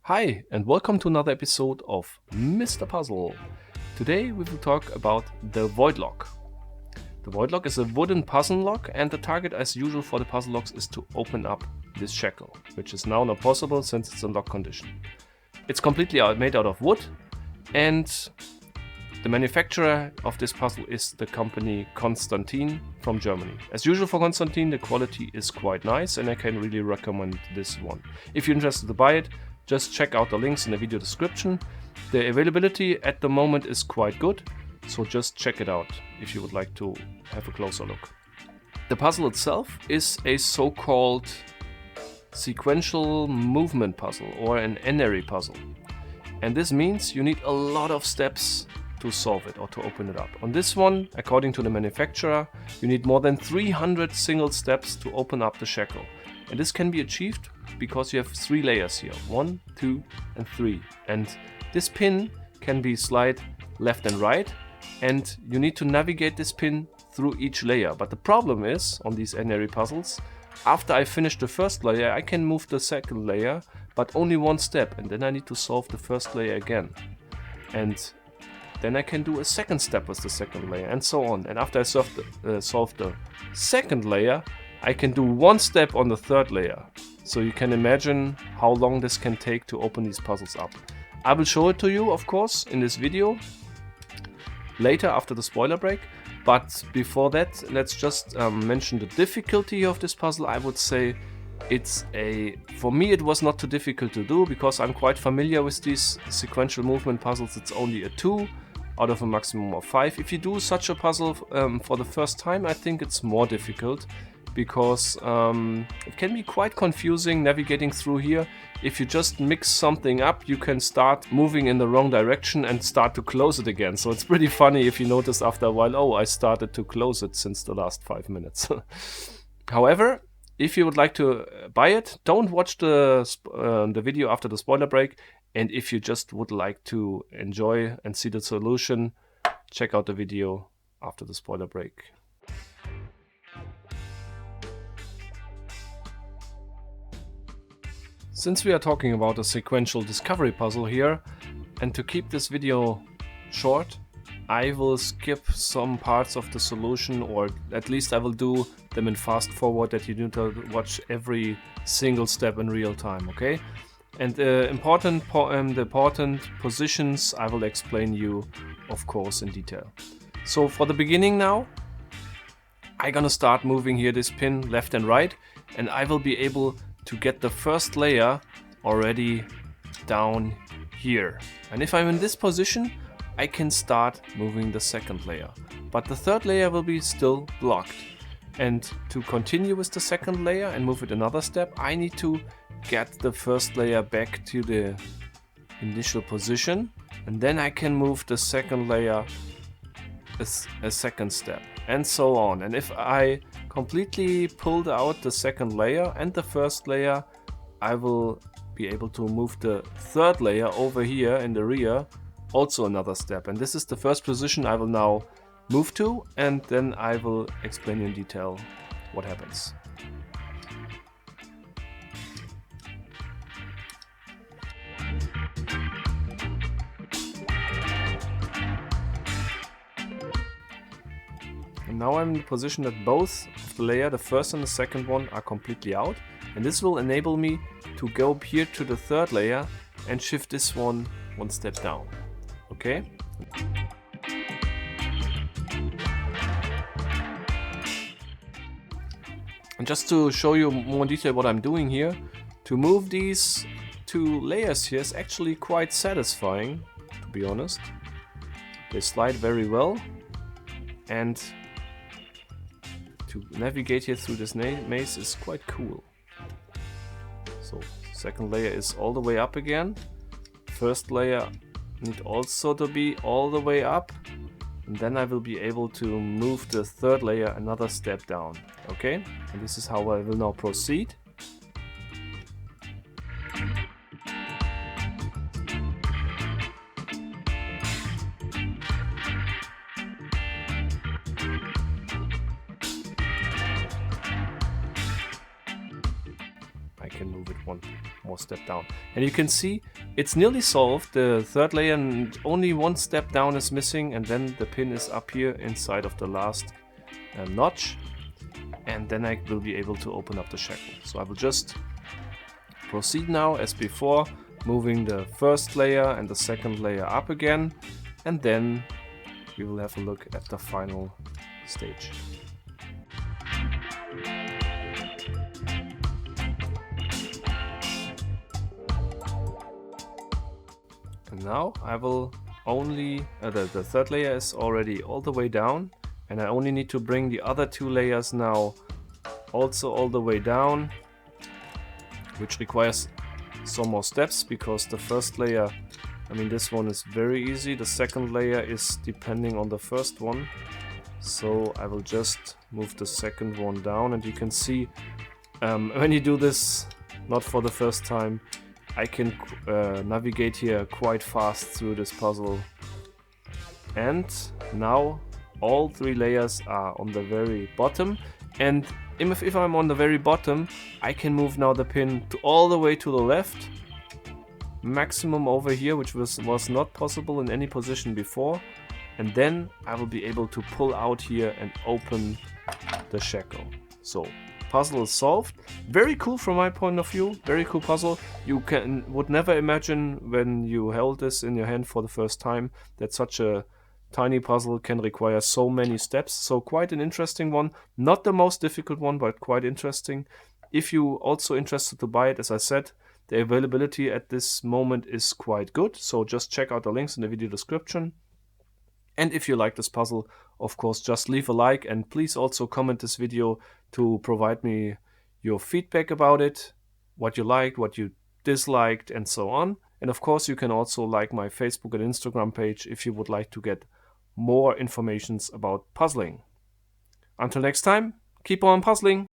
Hi, and welcome to another episode of Mr. Puzzle. Today we will talk about the VoidLock. The VoidLock is a wooden puzzle lock, and the target, as usual for the puzzle locks, is to open up this shackle, which is now not possible since it's in lock condition. It's completely made out of wood, and the manufacturer of this puzzle is the company Constantin from Germany. As usual for Constantin, the quality is quite nice, and I can really recommend this one. If you're interested to buy it, just check out the links in the video description. The availability at the moment is quite good, so just check it out if you would like to have a closer look. The puzzle itself is a so-called sequential movement puzzle, or an n-ary puzzle. And this means you need a lot of steps to solve it or to open it up. On this one, according to the manufacturer, you need more than 300 single steps to open up the shackle. And this can be achieved because you have 3 layers here, 1, 2 and 3. And this pin can be slid left and right, and you need to navigate this pin through each layer. But the problem is, on these n-ary puzzles, after I finish the first layer, I can move the second layer, but only one step, and then I need to solve the first layer again. And then I can do a second step with the second layer, and so on. And after I solve the second layer, I can do one step on the third layer. So you can imagine how long this can take to open these puzzles up. I will show it to you, of course, in this video later after the spoiler break. But before that, let's just mention the difficulty of this puzzle. I would say for me it was not too difficult to do, because I'm quite familiar with these sequential movement puzzles. It's only a 2 out of a maximum of 5. If you do such a puzzle for the first time, I think it's more difficult, because it can be quite confusing navigating through here. If you just mix something up, you can start moving in the wrong direction and start to close it again. So it's pretty funny if you notice after a while, oh, I started to close it since the last 5 minutes. However, if you would like to buy it, don't watch the video after the spoiler break. And if you just would like to enjoy and see the solution, check out the video after the spoiler break. Since we are talking about a sequential discovery puzzle here, and to keep this video short, I will skip some parts of the solution, or at least I will do them in fast forward, that you need to watch every single step in real time, okay? And the important positions I will explain you, of course, in detail. So for the beginning now, I'm gonna start moving here this pin left and right, and I will be able to get the first layer already down here. And if I'm in this position, I can start moving the second layer. But the third layer will be still blocked. And to continue with the second layer and move it another step, I need to get the first layer back to the initial position, and then I can move the second layer a second step, and so on. And if I completely pulled out the second layer and the first layer, I will be able to move the third layer over here in the rear also another step. And this is the first position I will now move to, and then I will explain in detail what happens. And now I'm in the position that both of the layer, the first and the second one, are completely out. And this will enable me to go up here to the third layer and shift this one step down. Okay? And just to show you more in detail what I'm doing here, to move these 2 layers here is actually quite satisfying, to be honest. They slide very well, and to navigate here through this maze is quite cool. So second layer is all the way up again. First layer need also to be all the way up, and then I will be able to move the third layer another step down. Okay, and this is how I will now proceed. I can move it one more step down. And you can see it's nearly solved. The third layer and only one step down is missing, and then the pin is up here inside of the last notch, and then I will be able to open up the shackle. So I will just proceed now as before, moving the first layer and the second layer up again, and then we will have a look at the final stage. And now I will only, the third layer is already all the way down, and I only need to bring the other two layers now also all the way down, which requires some more steps because the first layer, I mean this one is very easy, the second layer is depending on the first one. So I will just move the second one down, and you can see when you do this not for the first time, I can navigate here quite fast through this puzzle. And now all three layers are on the very bottom, and if I'm on the very bottom, I can move now the pin to all the way to the left, maximum over here, which was not possible in any position before, and then I will be able to pull out here and open the shackle. So puzzle is solved. Very cool from my point of view, very cool puzzle. You would never imagine when you held this in your hand for the first time that such a tiny puzzle can require so many steps. So quite an interesting one. Not the most difficult one, but quite interesting. If you also interested to buy it, as I said, the availability at this moment is quite good. So just check out the links in the video description. And if you like this puzzle, of course, just leave a like, and please also comment this video to provide me your feedback about it, what you liked, what you disliked, and so on. And of course, you can also like my Facebook and Instagram page if you would like to get more informations about puzzling. Until next time, keep on puzzling!